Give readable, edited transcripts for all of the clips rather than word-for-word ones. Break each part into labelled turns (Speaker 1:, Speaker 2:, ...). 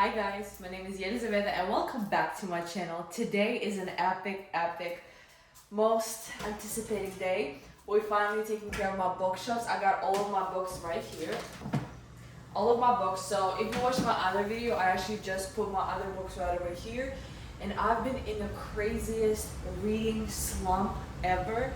Speaker 1: Hi guys, my name is Elizabeth and welcome back to my channel. Today is an epic, most anticipating day. We're finally taking care of my bookshelves. I got all of my books right here. All of my books. So if you watched my other video, I actually just put my other books right over here. And I've been in the craziest reading slump ever.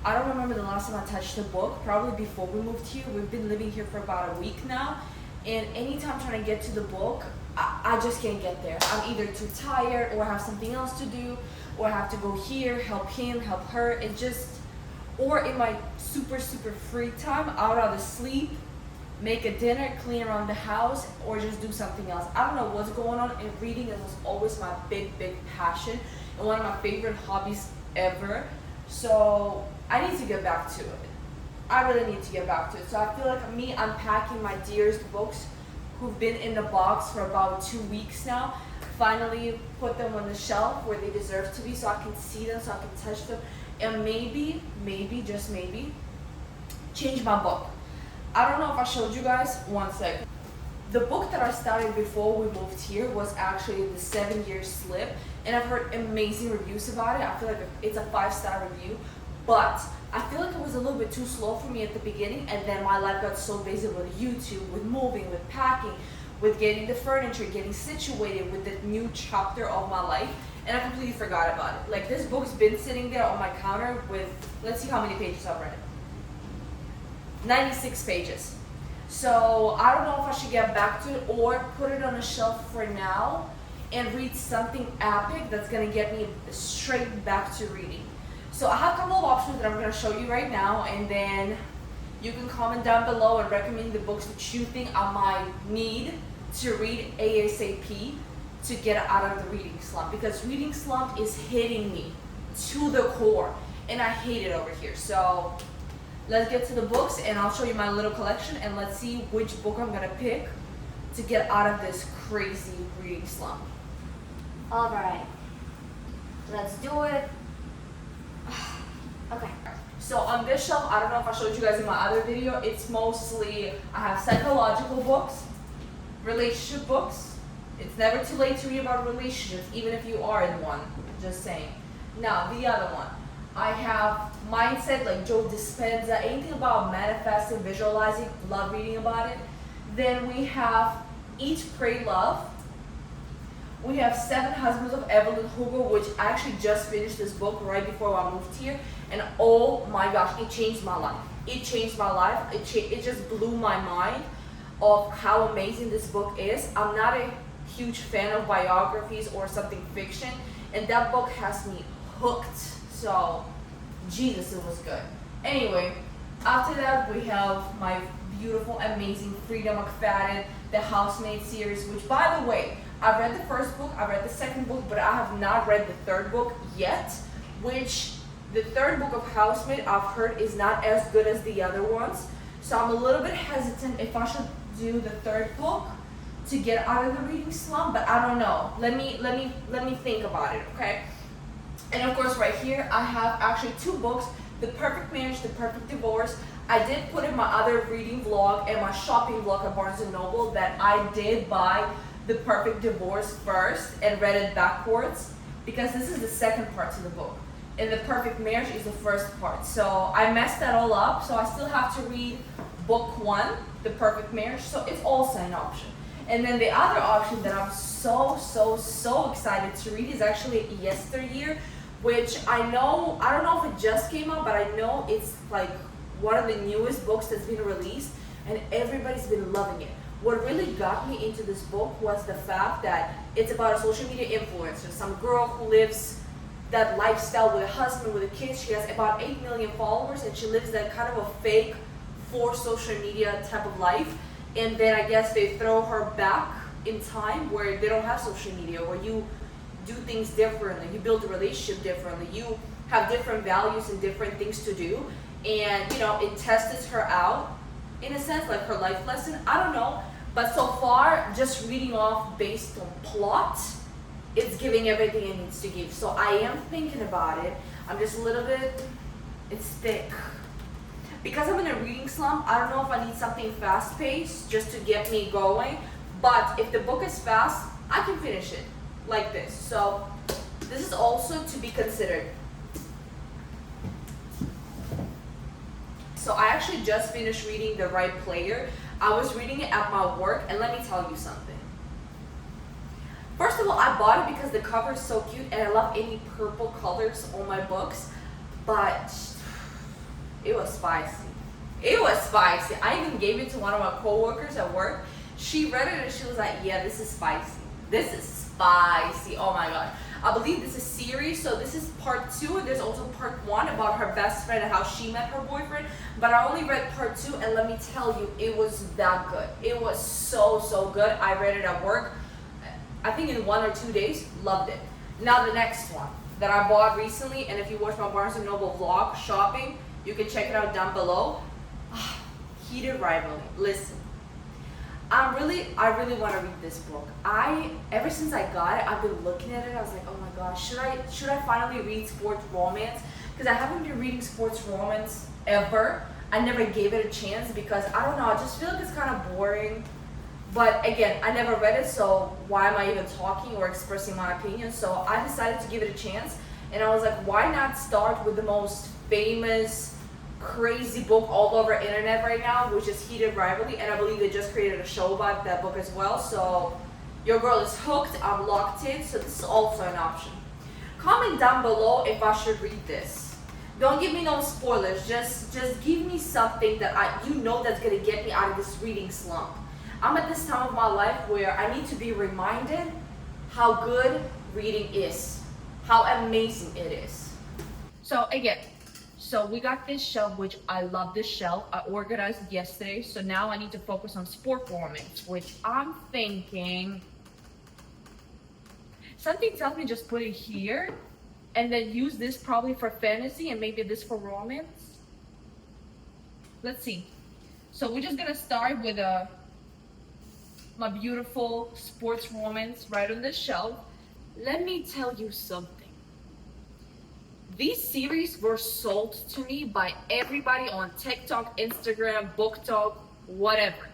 Speaker 1: I don't remember the last time I touched a book, probably before we moved here. We've been living here for about a week now. And anytime I'm trying to get to the book, I just can't get there. I'm either too tired or I have something else to do, or I have to go here, help him, help her. It just, or in my super free time, I would rather sleep, make a dinner, clean around the house, or just do something else. I don't know what's going on, and reading was always my big passion and one of my favorite hobbies ever. So I need to get back to it. I really need to get back to it. So I feel like me unpacking my dearest books who've been in the box for about 2 weeks now, finally put them on the shelf where they deserve to be so I can see them, so I can touch them, and maybe, just maybe, change my book. I don't know if I showed you guys, one second. The book that I started before we moved here was actually the 7-Year Slip, and I've heard amazing reviews about it. I feel like it's a 5-star review, but I feel like it was a little bit too slow for me at the beginning, and then my life got so busy with YouTube, with moving, with packing, with getting the furniture, getting situated with the new chapter of my life, and I completely forgot about it. Like, this book's been sitting there on my counter with, let's see how many pages I've read. 96 pages. So I don't know if I should get back to it or put it on a shelf for now and read something epic that's gonna get me straight back to reading. So I have a couple of options that I'm going to show you right now, and then you can comment down below and recommend the books that you think I might need to read ASAP to get out of the reading slump, because reading slump is hitting me to the core and I hate it over here. So let's get to the books and I'll show you my little collection, and let's see which book I'm going to pick to get out of this crazy reading slump.
Speaker 2: Alright, let's do it. Okay.
Speaker 1: So on this shelf, I don't know if I showed you guys in my other video, it's mostly, I have psychological books, relationship books. It's never too late to read about relationships, even if you are in one, just saying. Now, the other one, I have mindset, like Joe Dispenza, anything about manifesting, visualizing, love reading about it. Then we have Eat, Pray, Love. We have 7 Husbands of Evelyn Hugo, which I actually just finished this book right before I moved here, and oh my gosh, it changed my life. It changed my life. It just blew my mind of how amazing this book is. I'm not a huge fan of biographies or something fiction, and that book has me hooked. So, Jesus, it was good. Anyway, after that we have my beautiful, amazing Freida McFadden, the Housemaid series, which, by the way, I've read the first book, I've read the second book, but I have not read the third book yet, which the third book of Housemaid I've heard is not as good as the other ones. So I'm a little bit hesitant if I should do the third book to get out of the reading slump, but I don't know. Let me think about it, okay? And of course right here I have actually 2 books, The Perfect Marriage, The Perfect Divorce. I did put in my other reading vlog and my shopping vlog at Barnes & Noble that I did buy The Perfect Divorce first and read it backwards, because this is the second part to the book and The Perfect Marriage is the first part. So I messed that all up, so I still have to read book 1, The Perfect Marriage, so it's also an option. And then the other option that I'm so excited to read is actually Yesteryear, which I don't know if it just came out, but I know it's like one of the newest books that's been released and everybody's been loving it. What really got me into this book was the fact that it's about a social media influencer, some girl who lives that lifestyle with a husband, with a kid. She has about 8 million followers, and she lives that kind of a fake for social media type of life. And then I guess they throw her back in time where they don't have social media, where you do things differently, you build a relationship differently, you have different values and different things to do. And, you know, it tests her out in a sense, like her life lesson. I don't know. But so far, just reading off based on plot, it's giving everything it needs to give. So I am thinking about it. I'm just a little bit, it's thick. Because I'm in a reading slump, I don't know if I need something fast-paced just to get me going. But if the book is fast, I can finish it like this. So this is also to be considered. So I actually just finished reading The Right Player. I was reading it at my work, and let me tell you something. First of all, I bought it because the cover is so cute, and I love any purple colors on my books, but it was spicy. It was spicy. I even gave it to one of my coworkers at work. She read it and she was like, yeah, this is spicy. This is spicy. Oh my god. I believe this is series, so this is part 2, and there's also part 1 about her best friend and how she met her boyfriend. But I only read part 2, and let me tell you, it was that good. It was so good. I read it at work, I think in 1 or 2 days. Loved it. Now the next one that I bought recently, and if you watch my Barnes & Noble vlog shopping, you can check it out down below. Heated Rivalry. Listen, I really want to read this book. Ever since I got it, I've been looking at it. I was like, oh my gosh, should I finally read sports romance? Because I haven't been reading sports romance ever. I never gave it a chance because I don't know. I just feel like it's kind of boring. But again, I never read it, so why am I even talking or expressing my opinion? So I decided to give it a chance, and I was like, why not start with the most famous, crazy book all over internet right now, which is Heated Rivalry, and I believe they just created a show about that book as well. So your girl is hooked. I'm locked in. So this is also an option. Comment down below if I should read this. Don't give me no spoilers. Just give me something that that's gonna get me out of this reading slump. I'm at this time of my life where I need to be reminded how good reading is, how amazing it is. So again, we got this shelf, which I love this shelf. I organized it yesterday, so now I need to focus on sport romance, which I'm thinking, something tells me just put it here, and then use this probably for fantasy, and maybe this for romance. Let's see. So we're just gonna start with my beautiful sports romance right on the shelf. Let me tell you something. These series were sold to me by everybody on TikTok, Instagram, Book Talk, whatever.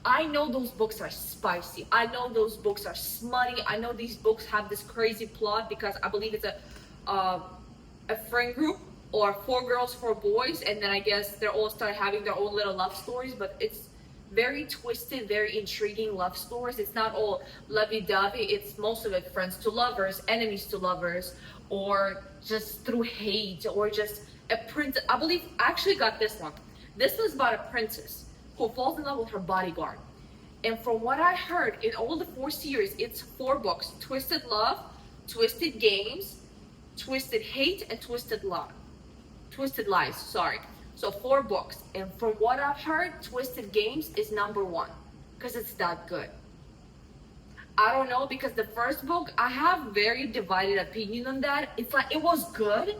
Speaker 1: I know those books are spicy. I know those books are smutty. I know these books have this crazy plot because I believe it's a friend group or 4 girls, 4 boys, and then I guess they're all start having their own little love stories, but it's very twisted, very intriguing love stories. It's not all lovey-dovey. It's most of it friends to lovers, enemies to lovers, or just through hate, or just a princess. I believe I actually got this one. This was about a princess who falls in love with her bodyguard. And from what I heard, in all the 4 series, it's 4 books: Twisted Love, Twisted Games, Twisted Hate, and Twisted Lies, sorry. So 4 books, and from what I've heard, Twisted Games is number 1, because it's that good. I don't know, because the first book, I have very divided opinion on that. It's like, it was good,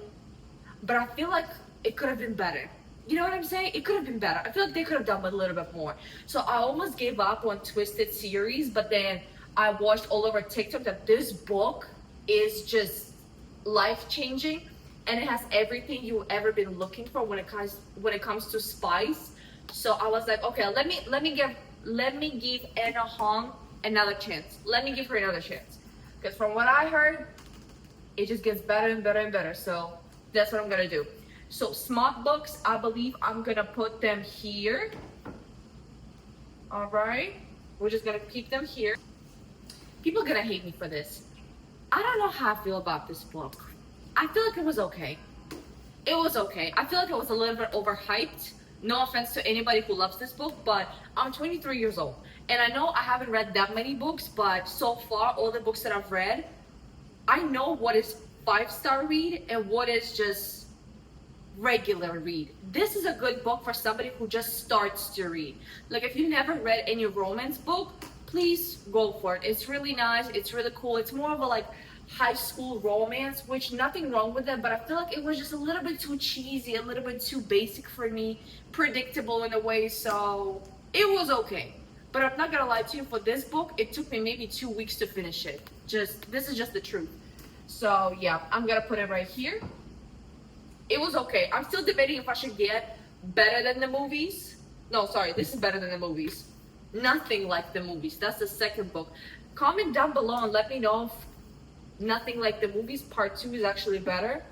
Speaker 1: but I feel like it could have been better. You know what I'm saying? It could have been better. I feel like they could have done a little bit more. So I almost gave up on Twisted series, but then I watched all over TikTok that this book is just life-changing. And it has everything you've ever been looking for when it comes to spice. So I was like, okay, let me give Anna Hong another chance. Let me give her another chance. Because from what I heard, it just gets better and better and better. So that's what I'm gonna do. So smart books, I believe I'm gonna put them here. All right, we're just gonna keep them here. People are gonna hate me for this. I don't know how I feel about this book. I feel like it was okay. It was okay. I feel like it was a little bit overhyped. No offense to anybody who loves this book, but I'm 23 years old. And I know I haven't read that many books, but so far, all the books that I've read, I know what is 5-star read and what is just regular read. This is a good book for somebody who just starts to read. Like, if you never read any romance book, please go for it. It's really nice. It's really cool. It's more of a like high school romance, which nothing wrong with that, but I feel like it was just a little bit too cheesy, a little bit too basic for me, predictable in a way, so it was okay. But I'm not gonna lie to you, for this book, it took me maybe 2 weeks to finish it. This is just the truth. So yeah, I'm gonna put it right here. It was okay. I'm still debating if I should get better than the movies. No, sorry, this is better than the movies. Nothing Like the Movies. That's the second book. Comment down below and let me know if Nothing Like the Movies Part 2 is actually better.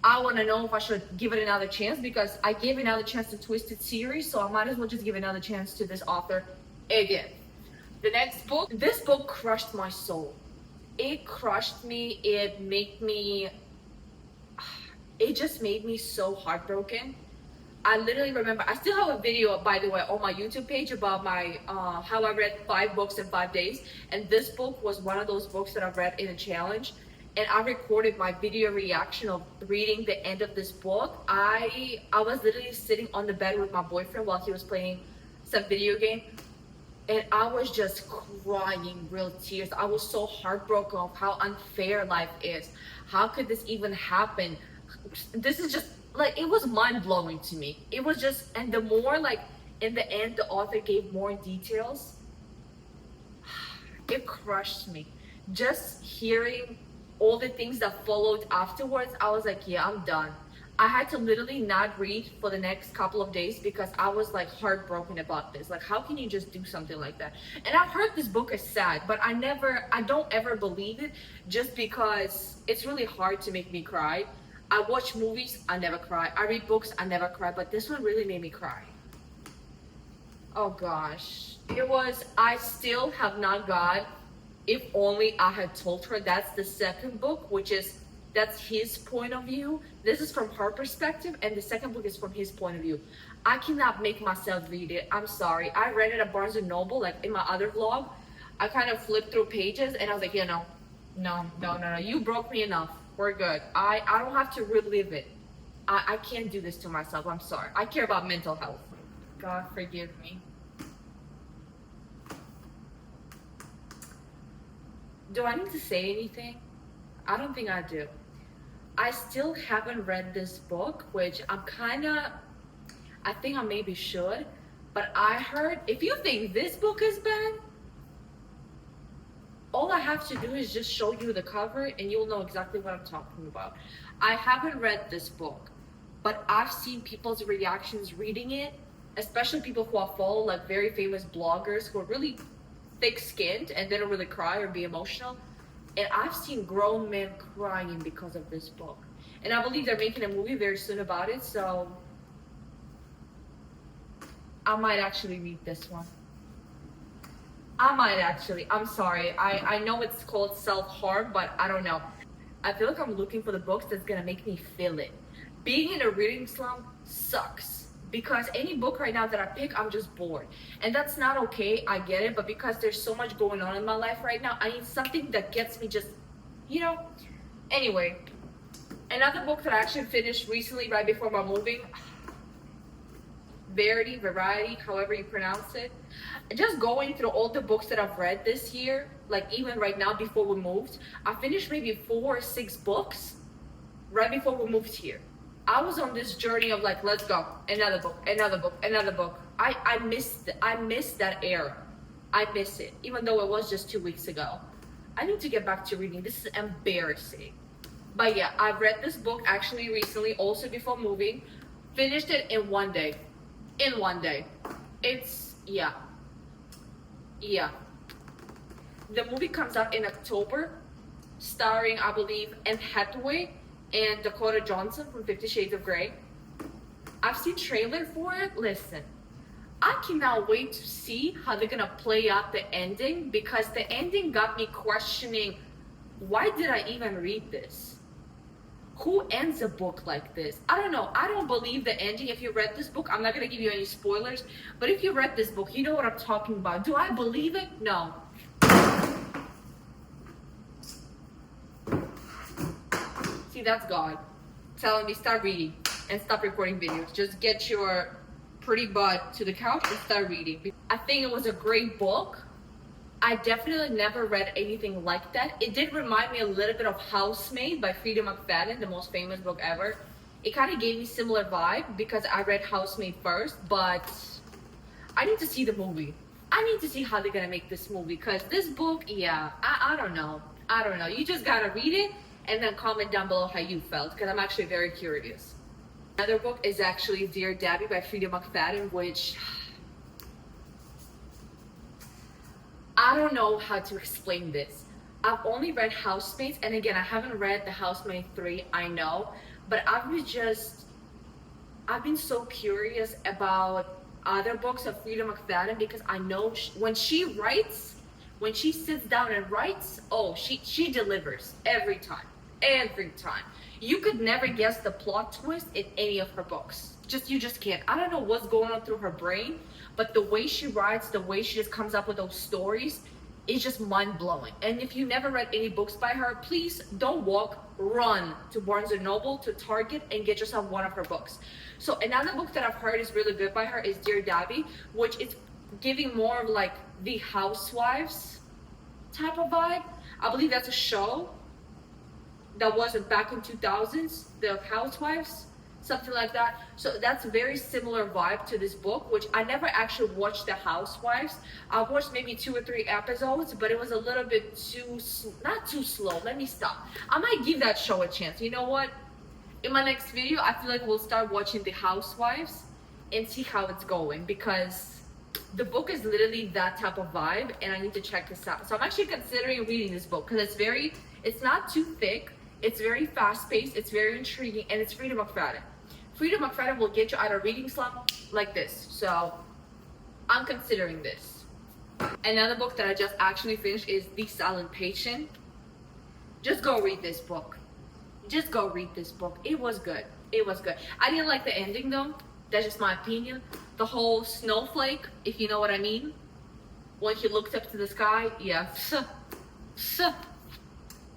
Speaker 1: I want to know if I should give it another chance, because I gave another chance to Twisted series, so I might as well just give another chance to this author again. The next book, this book crushed my soul. It crushed me. It just made me so heartbroken. I literally remember, I still have a video, by the way, on my YouTube page about my how I read 5 books in 5 days, and this book was one of those books that I read in a challenge, and I recorded my video reaction of reading the end of this book. I was literally sitting on the bed with my boyfriend while he was playing some video game, and I was just crying real tears. I was so heartbroken of how unfair life is. How could this even happen? This is just like, it was mind-blowing to me. It was just, and the more, like, in the end the author gave more details, it crushed me. Just hearing all the things that followed afterwards, I was like, yeah, I'm done. I had to literally not read for the next couple of days because I was like heartbroken about this. Like, how can you just do something like that? And I've heard this book is sad, but I don't ever believe it, just because it's really hard to make me cry. I watch movies, I never cry. I read books, I never cry, but this one really made me cry. Oh gosh. It was, I still have not got If Only I Had Told Her. That's the second book, that's his point of view. This is from her perspective, and the second book is from his point of view. I cannot make myself read it. I'm sorry. I read it at Barnes & Noble, like in my other vlog. I kind of flipped through pages, and I was like, yeah, no. You broke me enough. We're good. I don't have to relive it. I can't do this to myself. I'm sorry. I care about mental health. God forgive me. Do I need to say anything? I don't think I do. I still haven't read this book, which I think I maybe should, but I heard, if you think this book is bad, all I have to do is just show you the cover and you'll know exactly what I'm talking about. I haven't read this book, but I've seen people's reactions reading it, especially people who I follow, like very famous bloggers who are really thick-skinned and they don't really cry or be emotional. And I've seen grown men crying because of this book. And I believe they're making a movie very soon about it, so I might actually read this one. I'm sorry. I know it's called self-harm, but I don't know. I feel like I'm looking for the books that's gonna make me feel it. Being in a reading slump sucks, because any book right now that I pick, I'm just bored. And that's not okay, I get it, but because there's so much going on in my life right now, I need something that gets me just, Anyway, another book that I actually finished recently right before my moving, Variety, however you pronounce it. Just going through all the books that I've read this year, like even right now before we moved, I finished maybe 4 or 6 books right before we moved here. I was on this journey of like, let's go, another book. I missed that era. I miss it, even though it was just 2 weeks ago. I need to get back to reading. This is embarrassing. But yeah, I've read this book actually recently, also before moving. Finished it in one day. It's, yeah. The movie comes out in October, starring, I believe, Anne Hathaway and Dakota Johnson from 50 Shades of Grey. I've seen trailer for it. Listen, I cannot wait to see how they're gonna play out the ending, because the ending got me questioning, why did I even read this? Who ends a book like this? I don't know. I don't believe the ending. If you read this book, I'm not gonna give you any spoilers, but if you read this book, you know what I'm talking about. Do I believe it? No. See, that's God telling me start reading and stop recording videos. Just get your pretty butt to the couch and start reading. I think it was a great book. I definitely never read anything like that. It did remind me a little bit of Housemaid by Freida McFadden, the most famous book ever. It kind of gave me similar vibe because I read Housemaid first, but I need to see the movie. I need to see how they're gonna make this movie, because this book, yeah, I don't know. You just gotta read it and then comment down below how you felt, because I'm actually very curious. Another book is actually Dear Debbie by Freida McFadden, which I don't know how to explain this. I've only read Housemates, and again, I haven't read The Housemaid 3, I know, but I've been so curious about other books of Freida McFadden because I know when she writes, when she sits down and writes, oh, she delivers every time, every time. You could never guess the plot twist in any of her books. You just can't. I don't know what's going on through her brain, but the way she writes, the way she just comes up with those stories, is just mind-blowing. And if you never read any books by her, please don't walk, run to Barnes & Noble, to Target, and get yourself one of her books. So another book that I've heard is really good by her is Dear Dabby, which is giving more of like the Housewives type of vibe. I believe that's a show that was back in 2000s, The Housewives, something like that. So that's a very similar vibe to this book, which I never actually watched The Housewives. I watched maybe 2 or 3 episodes, but it was a little bit not too slow. Let me stop. I might give that show a chance. You know what? In my next video, I feel like we'll start watching The Housewives and see how it's going, because the book is literally that type of vibe, and I need to check this out. So I'm actually considering reading this book because it's not too thick, it's very fast-paced, it's very intriguing, and it's Freida McFadden. Freida McFadden will get you out of reading slump like this. So I'm considering this. Another book that I just actually finished is The Silent Patient. Just go read this book. Just go read this book. It was good. It was good. I didn't like the ending though. That's just my opinion. The whole snowflake, if you know what I mean. When he looked up to the sky, yeah.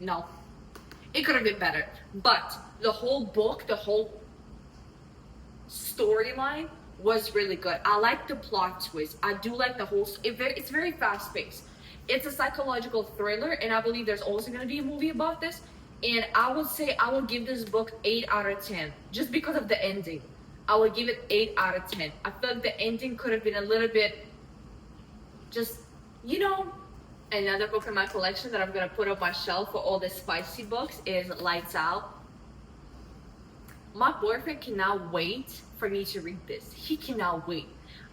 Speaker 1: No. It could have been better. But the whole book, the whole storyline was really good. I like the plot twist. I do like the whole, it's very fast paced. It's a psychological thriller, and I believe there's also going to be a movie about this. And I would say I would give this book 8 out of 10 just because of the ending. I would give it 8 out of 10. I feel like the ending could have been a little bit just, you know. Another book in my collection that I'm going to put on my shelf for all the spicy books is Lights Out. My boyfriend cannot wait for me to read this. He cannot wait.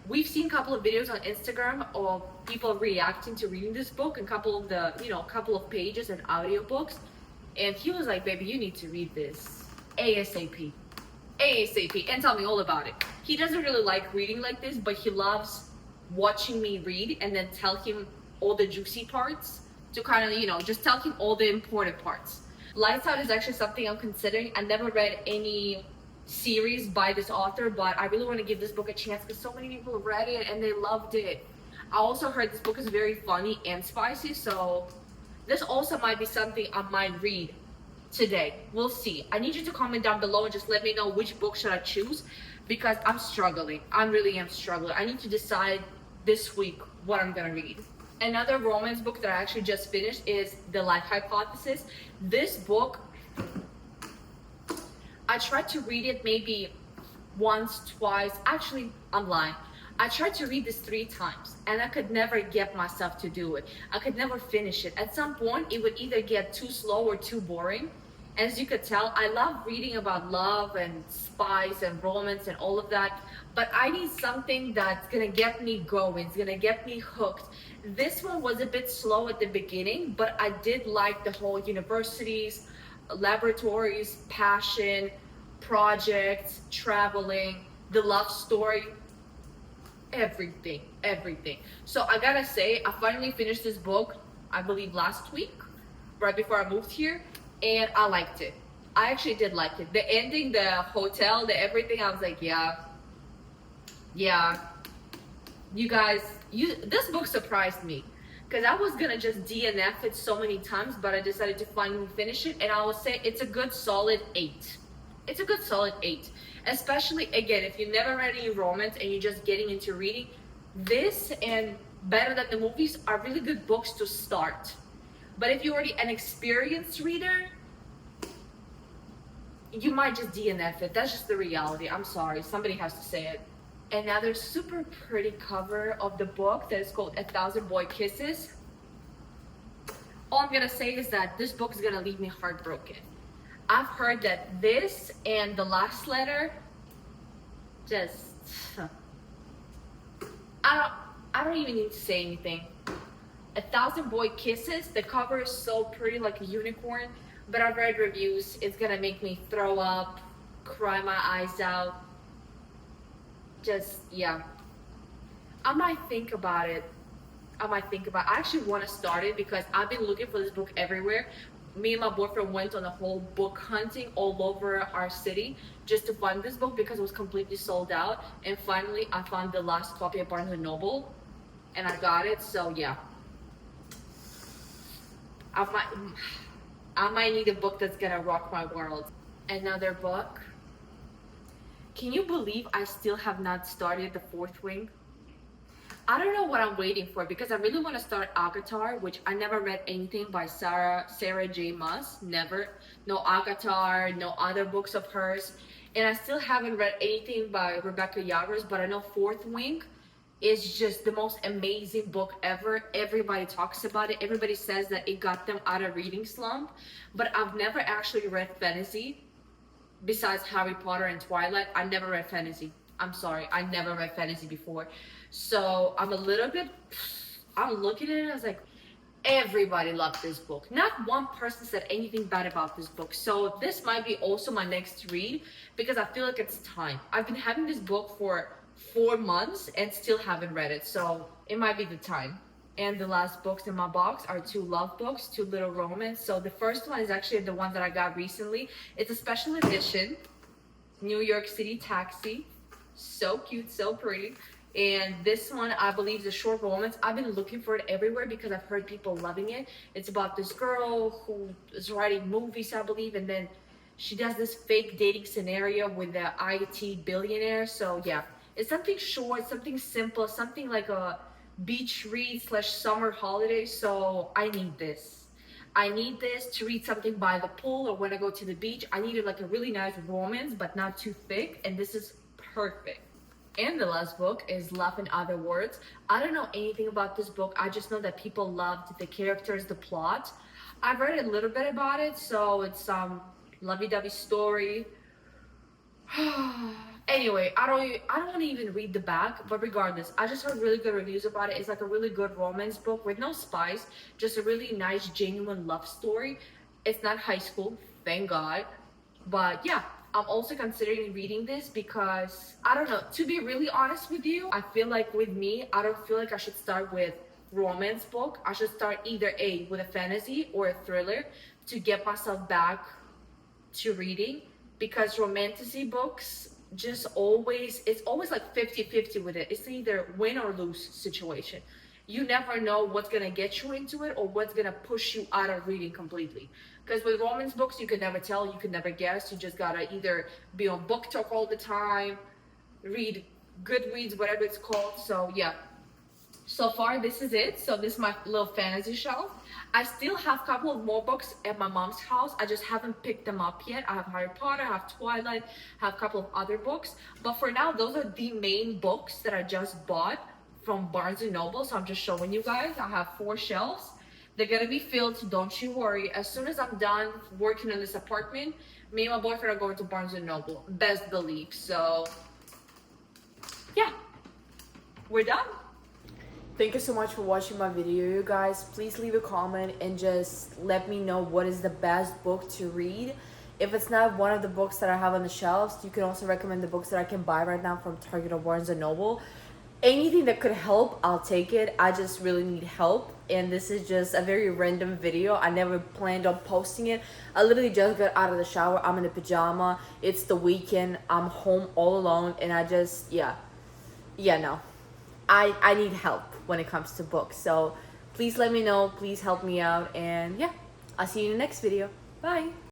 Speaker 1: We've seen a couple of videos on Instagram of people reacting to reading this book, and couple of pages and audiobooks. And he was like, baby, you need to read this ASAP. ASAP. And tell me all about it. He doesn't really like reading like this, but he loves watching me read and then tell him all the juicy parts, to kind of, just tell him all the important parts. Lights Out is actually something I'm considering. I never read any series by this author, but I really want to give this book a chance because so many people read it and they loved it. I also heard this book is very funny and spicy, so this also might be something I might read today. We'll see. I need you to comment down below and just let me know which book should I choose, because I'm struggling. I really am struggling. I need to decide this week what I'm gonna read. Another romance book that I actually just finished is The Life Hypothesis. This book, I tried to read it maybe once, twice. Actually, I'm lying. I tried to read this 3 times and I could never get myself to do it. I could never finish it. At some point, it would either get too slow or too boring. As you could tell, I love reading about love and spice and romance and all of that, but I need something that's gonna get me going, it's gonna get me hooked. This one was a bit slow at the beginning, but I did like the whole universities, laboratories, passion, projects, traveling, the love story, everything. So I gotta say, I finally finished this book, I believe last week, right before I moved here, and I liked it. I actually did like it. The ending, the hotel, the everything, I was like, yeah. You guys, this book surprised me, because I was gonna just DNF it so many times, but I decided to finally finish it, and I will say it's a good solid 8. It's a good solid 8. Especially, again, if you've never read any romance and you're just getting into reading, this and Better Than the Movies are really good books to start. But if you're already an experienced reader, you might just DNF it. That's just the reality. I'm sorry, somebody has to say it. Another super pretty cover of the book that is called 1,000 Boy Kisses. All I'm gonna say is that this book is gonna leave me heartbroken. I've heard that this and The Last Letter I don't even need to say anything. 1,000 Boy Kisses. The cover is so pretty, like a unicorn, but I've read reviews. It's gonna make me throw up, cry my eyes out. Just, yeah. I might think about it. I actually want to start it because I've been looking for this book everywhere. Me and my boyfriend went on a whole book hunting all over our city just to find this book because it was completely sold out. And finally, I found the last copy at Barnes and Noble, and I got it. So yeah, I might need a book that's gonna rock my world. Another book. Can you believe I still have not started The Fourth Wing? I don't know what I'm waiting for because I really want to start Agatar, which I never read anything by Sarah J. Maas. Never. No Agatar, no other books of hers. And I still haven't read anything by Rebecca Yarros, but I know Fourth Wing is just the most amazing book ever. Everybody talks about it. Everybody says that it got them out of reading slump. But I've never actually read fantasy. Besides Harry Potter and Twilight, I never read fantasy. I'm sorry, I never read fantasy before. So I'm looking at it and I was like, everybody loved this book. Not one person said anything bad about this book. So this might be also my next read because I feel like it's time. I've been having this book for 4 months and still haven't read it. So it might be the time. And the last books in my box are 2 love books, 2 little romance. So the first one is actually the one that I got recently. It's a special edition, New York City Taxi. So cute, so pretty. And this one, I believe, is a short romance. I've been looking for it everywhere because I've heard people loving it. It's about this girl who is writing movies, I believe, and then she does this fake dating scenario with the IT billionaire. So yeah, it's something short, something simple, something like a beach read / summer holiday. So I need this. I need this to read something by the pool or when I go to the beach. I needed like a really nice romance, but not too thick. And this is perfect. And the last book is Love in Other Words. I don't know anything about this book. I just know that people loved the characters, the plot. I've read a little bit about it, so it's lovey-dovey story. Anyway, I don't want to even read the back, but regardless, I just heard really good reviews about it. It's like a really good romance book with no spice, just a really nice, genuine love story. It's not high school, thank God. But yeah, I'm also considering reading this because, I don't know, to be really honest with you, I feel like with me, I don't feel like I should start with romance book. I should start either with a fantasy or a thriller to get myself back to reading, because romantasy books it's always like 50-50 with it. It's either win or lose situation. You never know what's gonna get you into it or what's gonna push you out of reading completely. Because with romance books, you can never tell, you can never guess. You just gotta either be on book talk all the time, read Goodreads, whatever it's called. So yeah, so far this is it. So this is my little fantasy shelf. I still have a couple of more books at my mom's house. I just haven't picked them up yet. I have Harry Potter, I have Twilight, I have a couple of other books. But for now, those are the main books that I just bought from Barnes and Noble. So I'm just showing you guys. I have 4 shelves. They're gonna be filled, so don't you worry. As soon as I'm done working on this apartment, me and my boyfriend are going to Barnes and Noble. Best believe. So yeah, we're done. Thank you so much for watching my video, you guys. Please leave a comment and just let me know what is the best book to read. If it's not one of the books that I have on the shelves, you can also recommend the books that I can buy right now from Target or Barnes & Noble. Anything that could help, I'll take it. I just really need help, and this is just a very random video. I never planned on posting it. I literally just got out of the shower. I'm in a pajama. It's the weekend. I'm home all alone, and I just, no. I need help when it comes to books. So please let me know. Please help me out. And yeah, I'll see you in the next video. Bye.